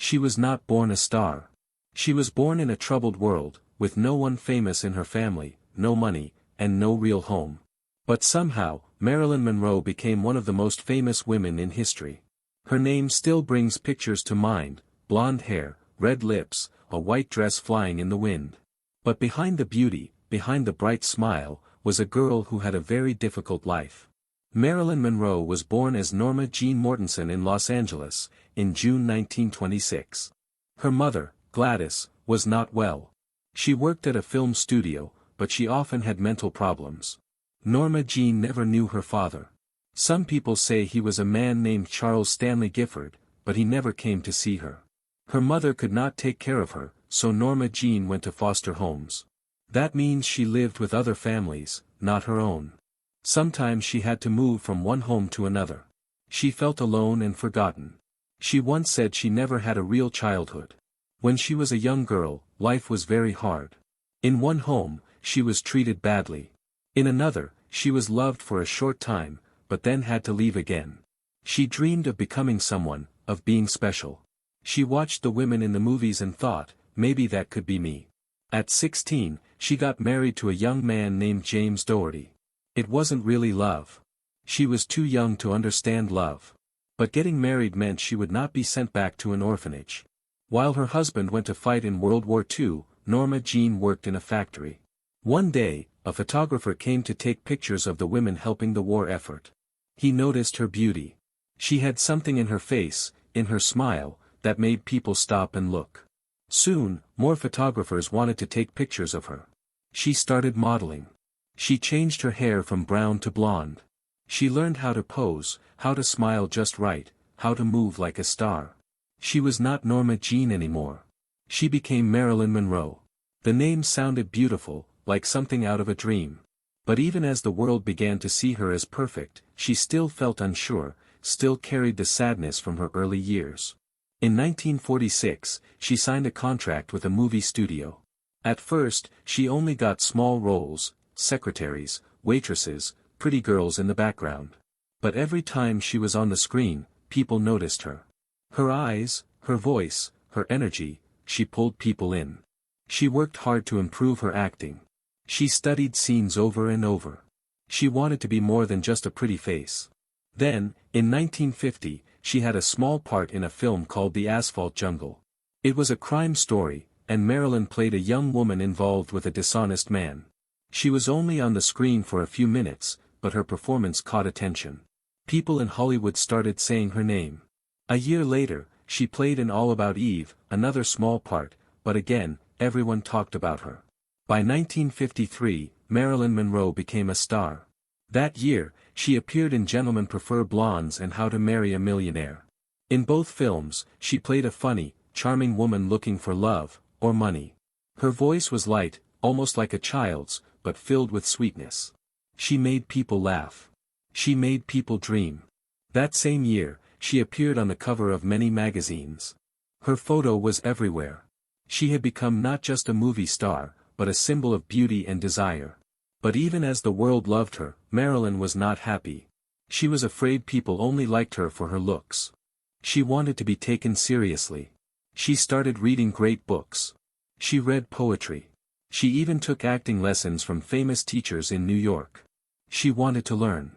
She was not born a star. She was born in a troubled world, with no one famous in her family, no money, and no real home. But somehow, Marilyn Monroe became one of the most famous women in history. Her name still brings pictures to mind: blonde hair, red lips, a white dress flying in the wind. But behind the beauty, behind the bright smile, was a girl who had a very difficult life. Marilyn Monroe was born as Norma Jean Mortensen in Los Angeles, in June 1926. Her mother, Gladys, was not well. She worked at a film studio, but she often had mental problems. Norma Jean never knew her father. Some people say he was a man named Charles Stanley Gifford, but he never came to see her. Her mother could not take care of her, so Norma Jean went to foster homes. That means she lived with other families, not her own. Sometimes she had to move from one home to another. She felt alone and forgotten. She once said she never had a real childhood. When she was a young girl, life was very hard. In one home, she was treated badly. In another, she was loved for a short time, but then had to leave again. She dreamed of becoming someone, of being special. She watched the women in the movies and thought, maybe that could be me. At 16, she got married to a young man named James Doherty. It wasn't really love. She was too young to understand love. But getting married meant she would not be sent back to an orphanage. While her husband went to fight in World War II, Norma Jean worked in a factory. One day, a photographer came to take pictures of the women helping the war effort. He noticed her beauty. She had something in her face, in her smile, that made people stop and look. Soon, more photographers wanted to take pictures of her. She started modeling. She changed her hair from brown to blonde. She learned how to pose, how to smile just right, how to move like a star. She was not Norma Jean anymore. She became Marilyn Monroe. The name sounded beautiful, like something out of a dream. But even as the world began to see her as perfect, she still felt unsure, still carried the sadness from her early years. In 1946, she signed a contract with a movie studio. At first, she only got small roles: secretaries, waitresses, pretty girls in the background. But every time she was on the screen, people noticed her. Her eyes, her voice, her energy, she pulled people in. She worked hard to improve her acting. She studied scenes over and over. She wanted to be more than just a pretty face. Then, in 1950, she had a small part in a film called The Asphalt Jungle. It was a crime story, and Marilyn played a young woman involved with a dishonest man. She was only on the screen for a few minutes, but her performance caught attention. People in Hollywood started saying her name. A year later, she played in All About Eve, another small part, but again, everyone talked about her. By 1953, Marilyn Monroe became a star. That year, she appeared in Gentlemen Prefer Blondes and How to Marry a Millionaire. In both films, she played a funny, charming woman looking for love, or money. Her voice was light, almost like a child's, but filled with sweetness. She made people laugh. She made people dream. That same year, she appeared on the cover of many magazines. Her photo was everywhere. She had become not just a movie star, but a symbol of beauty and desire. But even as the world loved her, Marilyn was not happy. She was afraid people only liked her for her looks. She wanted to be taken seriously. She started reading great books. She read poetry. She even took acting lessons from famous teachers in New York. She wanted to learn.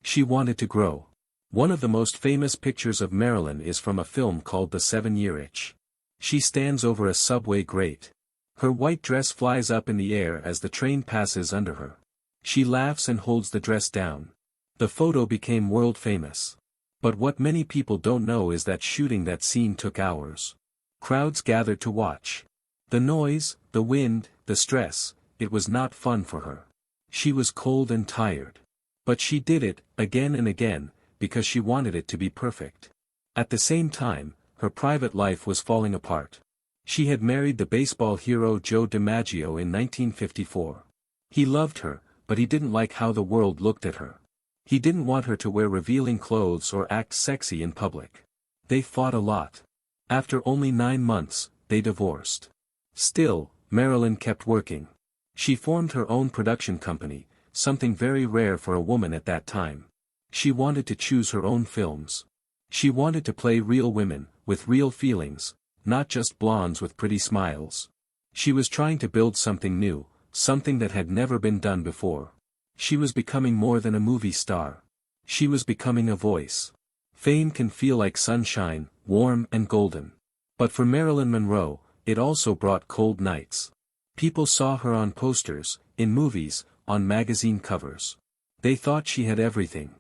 She wanted to grow. One of the most famous pictures of Marilyn is from a film called The 7-Year Itch. She stands over a subway grate. Her white dress flies up in the air as the train passes under her. She laughs and holds the dress down. The photo became world famous. But what many people don't know is that shooting that scene took hours. Crowds gathered to watch. The noise, the wind, the stress, it was not fun for her. She was cold and tired. But she did it, again and again, because she wanted it to be perfect. At the same time, her private life was falling apart. She had married the baseball hero Joe DiMaggio in 1954. He loved her, but he didn't like how the world looked at her. He didn't want her to wear revealing clothes or act sexy in public. They fought a lot. After only 9 months, they divorced. Still, Marilyn kept working. She formed her own production company, something very rare for a woman at that time. She wanted to choose her own films. She wanted to play real women, with real feelings, not just blondes with pretty smiles. She was trying to build something new, something that had never been done before. She was becoming more than a movie star. She was becoming a voice. Fame can feel like sunshine, warm and golden. But for Marilyn Monroe, it also brought cold nights. People saw her on posters, in movies, on magazine covers. They thought she had everything.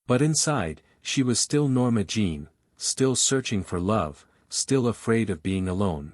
But inside, she was still Norma Jean, still searching for love, still afraid of being alone.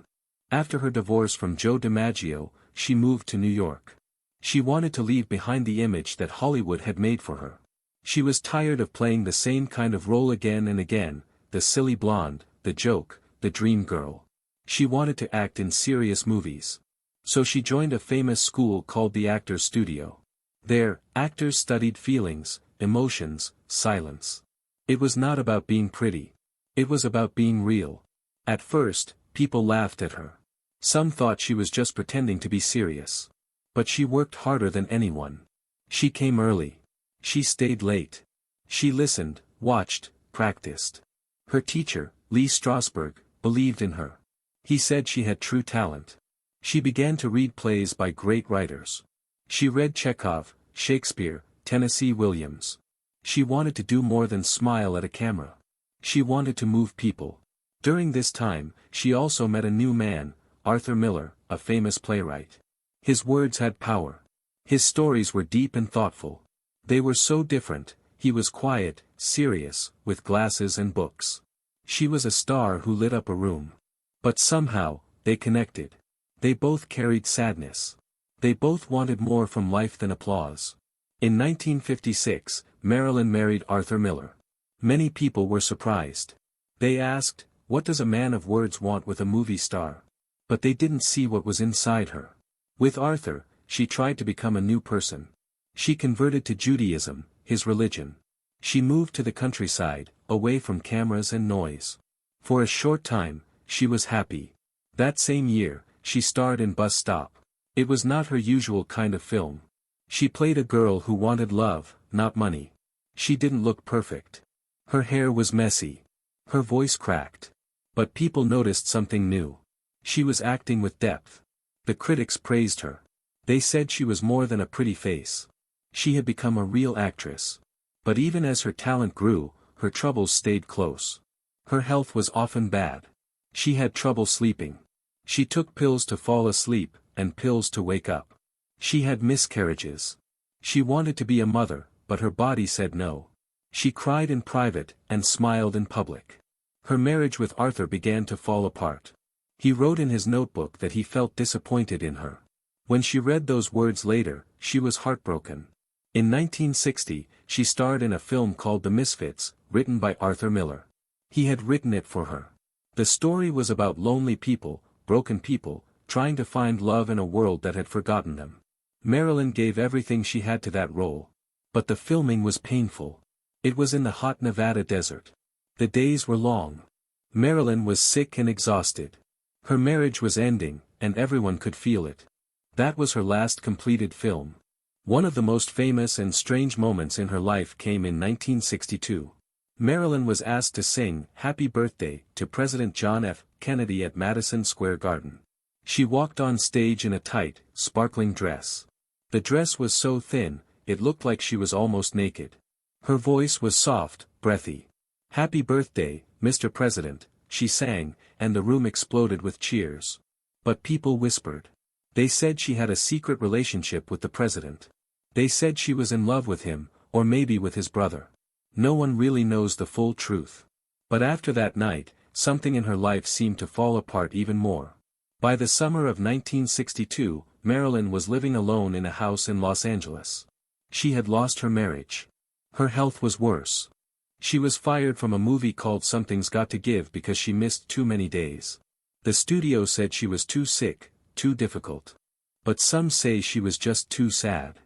After her divorce from Joe DiMaggio, she moved to New York. She wanted to leave behind the image that Hollywood had made for her. She was tired of playing the same kind of role again and again, the silly blonde, the joke, the dream girl. She wanted to act in serious movies. So she joined a famous school called the Actors Studio. There, actors studied feelings, emotions, silence. It was not about being pretty. It was about being real. At first, people laughed at her. Some thought she was just pretending to be serious. But she worked harder than anyone. She came early. She stayed late. She listened, watched, practiced. Her teacher, Lee Strasberg, believed in her. He said she had true talent. She began to read plays by great writers. She read Chekhov, Shakespeare, Tennessee Williams. She wanted to do more than smile at a camera. She wanted to move people. During this time, she also met a new man, Arthur Miller, a famous playwright. His words had power. His stories were deep and thoughtful. They were so different. He was quiet, serious, with glasses and books. She was a star who lit up a room. But somehow, they connected. They both carried sadness. They both wanted more from life than applause. In 1956, Marilyn married Arthur Miller. Many people were surprised. They asked, "What does a man of words want with a movie star?" But they didn't see what was inside her. With Arthur, she tried to become a new person. She converted to Judaism, his religion. She moved to the countryside, away from cameras and noise. For a short time, she was happy. That same year, she starred in Bus Stop. It was not her usual kind of film. She played a girl who wanted love, not money. She didn't look perfect. Her hair was messy. Her voice cracked. But people noticed something new. She was acting with depth. The critics praised her. They said she was more than a pretty face. She had become a real actress. But even as her talent grew, her troubles stayed close. Her health was often bad. She had trouble sleeping. She took pills to fall asleep, and pills to wake up. She had miscarriages. She wanted to be a mother, but her body said no. She cried in private, and smiled in public. Her marriage with Arthur began to fall apart. He wrote in his notebook that he felt disappointed in her. When she read those words later, she was heartbroken. In 1960, she starred in a film called The Misfits, written by Arthur Miller. He had written it for her. The story was about lonely people, broken people, trying to find love in a world that had forgotten them. Marilyn gave everything she had to that role. But the filming was painful. It was in the hot Nevada desert. The days were long. Marilyn was sick and exhausted. Her marriage was ending, and everyone could feel it. That was her last completed film. One of the most famous and strange moments in her life came in 1962. Marilyn was asked to sing "Happy Birthday" to President John F. Kennedy at Madison Square Garden. She walked on stage in a tight, sparkling dress. The dress was so thin, it looked like she was almost naked. Her voice was soft, breathy. "Happy birthday, Mr. President," she sang, and the room exploded with cheers. But people whispered. They said she had a secret relationship with the president. They said she was in love with him, or maybe with his brother. No one really knows the full truth. But after that night, something in her life seemed to fall apart even more. By the summer of 1962, Marilyn was living alone in a house in Los Angeles. She had lost her marriage. Her health was worse. She was fired from a movie called Something's Got to Give because she missed too many days. The studio said she was too sick, too difficult. But some say she was just too sad.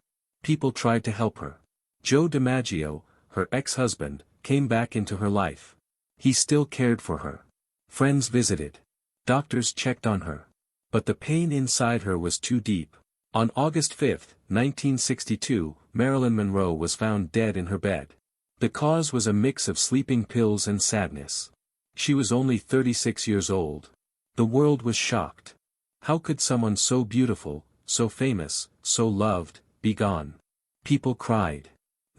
People tried to help her. Joe DiMaggio, her ex-husband, came back into her life. He still cared for her. Friends visited. Doctors checked on her. But the pain inside her was too deep. On August 5, 1962, Marilyn Monroe was found dead in her bed. The cause was a mix of sleeping pills and sadness. She was only 36 years old. The world was shocked. How could someone so beautiful, so famous, so loved, be gone? People cried.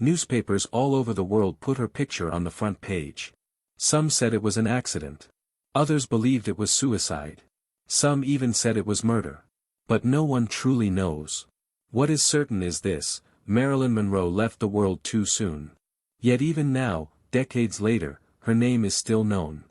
Newspapers all over the world put her picture on the front page. Some said it was an accident. Others believed it was suicide. Some even said it was murder. But no one truly knows. What is certain is this: Marilyn Monroe left the world too soon. Yet even now, decades later, her name is still known.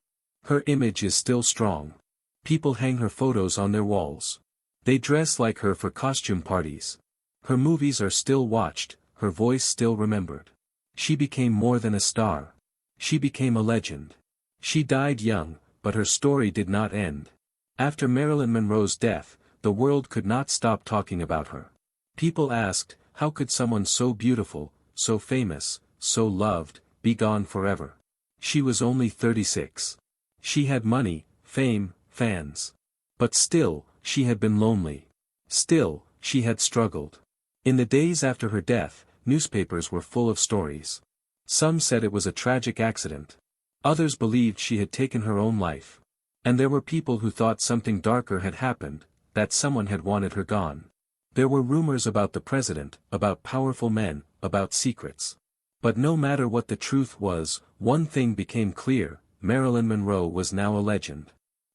Her image is still strong. People hang her photos on their walls. They dress like her for costume parties. Her movies are still watched, her voice still remembered. She became more than a star. She became a legend. She died young, but her story did not end. After Marilyn Monroe's death, the world could not stop talking about her. People asked, how could someone so beautiful, so famous, so loved, be gone forever? She was only 36. She had money, fame, fans. But still, she had been lonely. Still, she had struggled. In the days after her death, newspapers were full of stories. Some said it was a tragic accident. Others believed she had taken her own life. And there were people who thought something darker had happened, that someone had wanted her gone. There were rumors about the president, about powerful men, about secrets. But no matter what the truth was, one thing became clear: Marilyn Monroe was now a legend.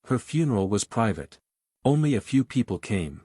Her funeral was private. Only a few people came.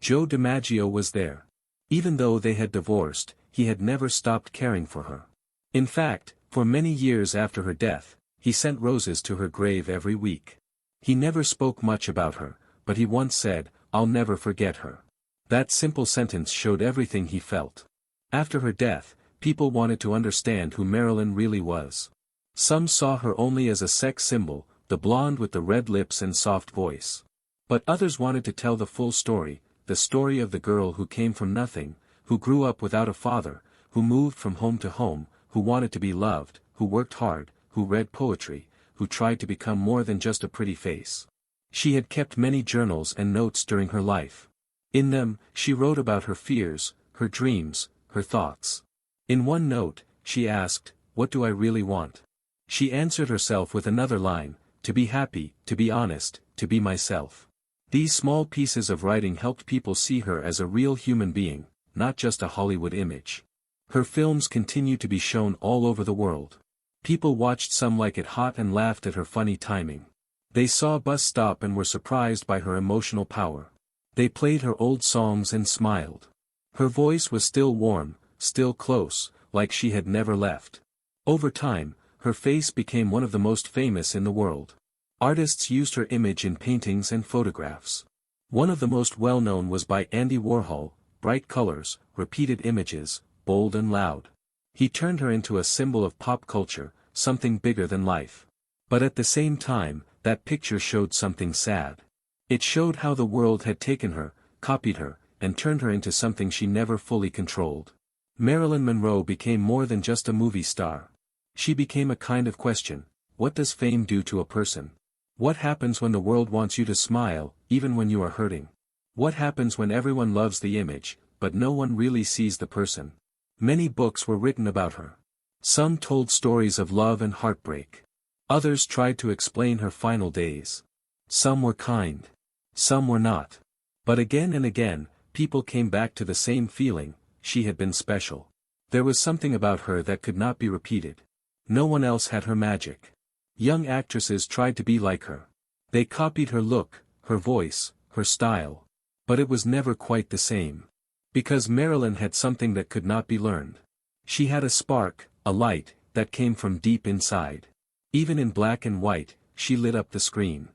Joe DiMaggio was there. Even though they had divorced, he had never stopped caring for her. In fact, for many years after her death, he sent roses to her grave every week. He never spoke much about her, but he once said, "I'll never forget her." That simple sentence showed everything he felt. After her death, people wanted to understand who Marilyn really was. Some saw her only as a sex symbol, the blonde with the red lips and soft voice. But others wanted to tell the full story, the story of the girl who came from nothing, who grew up without a father, who moved from home to home, who wanted to be loved, who worked hard, who read poetry, who tried to become more than just a pretty face. She had kept many journals and notes during her life. In them, she wrote about her fears, her dreams, her thoughts. In one note, she asked, "What do I really want?" She answered herself with another line, "To be happy, to be honest, to be myself." These small pieces of writing helped people see her as a real human being, not just a Hollywood image. Her films continue to be shown all over the world. People watched some like it hot and laughed at her funny timing. They saw a bus stop and were surprised by her emotional power. They played her old songs and smiled. Her voice was still warm, still close, like she had never left. Over time, her face became one of the most famous in the world. Artists used her image in paintings and photographs. One of the most well-known was by Andy Warhol: bright colors, repeated images, bold and loud. He turned her into a symbol of pop culture, something bigger than life. But at the same time, that picture showed something sad. It showed how the world had taken her, copied her, and turned her into something she never fully controlled. Marilyn Monroe became more than just a movie star. She became a kind of question: what does fame do to a person? What happens when the world wants you to smile, even when you are hurting? What happens when everyone loves the image, but no one really sees the person? Many books were written about her. Some told stories of love and heartbreak. Others tried to explain her final days. Some were kind. Some were not. But again and again, people came back to the same feeling: she had been special. There was something about her that could not be repeated. No one else had her magic. Young actresses tried to be like her. They copied her look, her voice, her style. But it was never quite the same. Because Marilyn had something that could not be learned. She had a spark, a light, that came from deep inside. Even in black and white, she lit up the screen.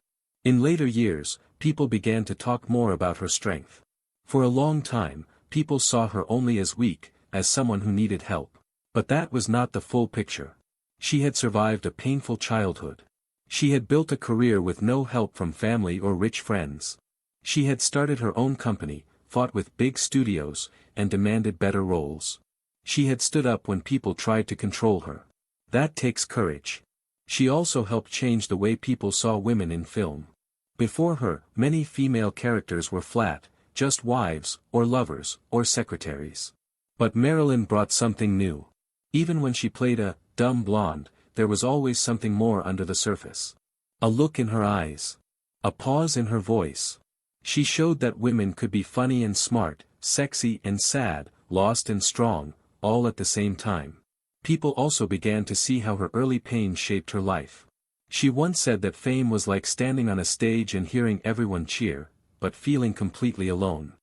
In later years, people began to talk more about her strength. For a long time, people saw her only as weak, as someone who needed help. But that was not the full picture. She had survived a painful childhood. She had built a career with no help from family or rich friends. She had started her own company, fought with big studios, and demanded better roles. She had stood up when people tried to control her. That takes courage. She also helped change the way people saw women in film. Before her, many female characters were flat, just wives, or lovers, or secretaries. But Marilyn brought something new. Even when she played a dumb blonde, there was always something more under the surface. A look in her eyes. A pause in her voice. She showed that women could be funny and smart, sexy and sad, lost and strong, all at the same time. People also began to see how her early pain shaped her life. She once said that fame was like standing on a stage and hearing everyone cheer, but feeling completely alone.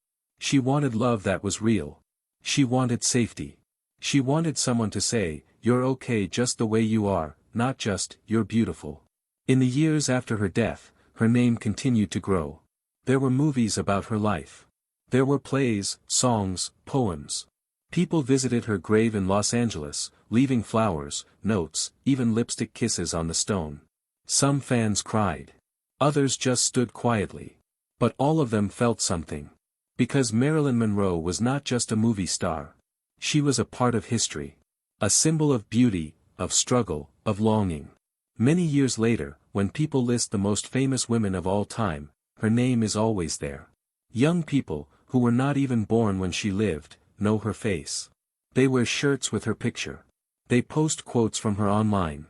She wanted love that was real. She wanted safety. She wanted someone to say, "You're okay just the way you are," not just, "You're beautiful." In the years after her death, her name continued to grow. There were movies about her life. There were plays, songs, poems. People visited her grave in Los Angeles, leaving flowers, notes, even lipstick kisses on the stone. Some fans cried. Others just stood quietly. But all of them felt something. Because Marilyn Monroe was not just a movie star. She was a part of history. A symbol of beauty, of struggle, of longing. Many years later, when people list the most famous women of all time, her name is always there. Young people, who were not even born when she lived, know her face. They wear shirts with her picture. They post quotes from her online.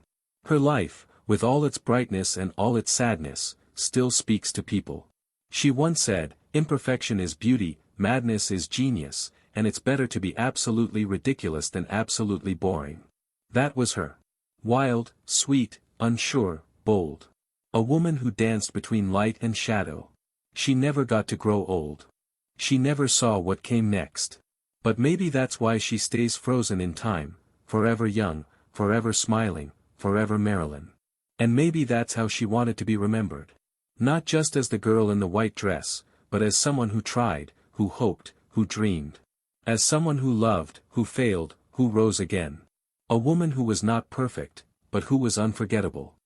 Her life, with all its brightness and all its sadness, still speaks to people. She once said, "Imperfection is beauty, madness is genius, and it's better to be absolutely ridiculous than absolutely boring." That was her. Wild, sweet, unsure, bold. A woman who danced between light and shadow. She never got to grow old. She never saw what came next. But maybe that's why she stays frozen in time, forever young, forever smiling, forever Marilyn. And maybe that's how she wanted to be remembered. Not just as the girl in the white dress, but as someone who tried, who hoped, who dreamed. As someone who loved, who failed, who rose again. A woman who was not perfect, but who was unforgettable.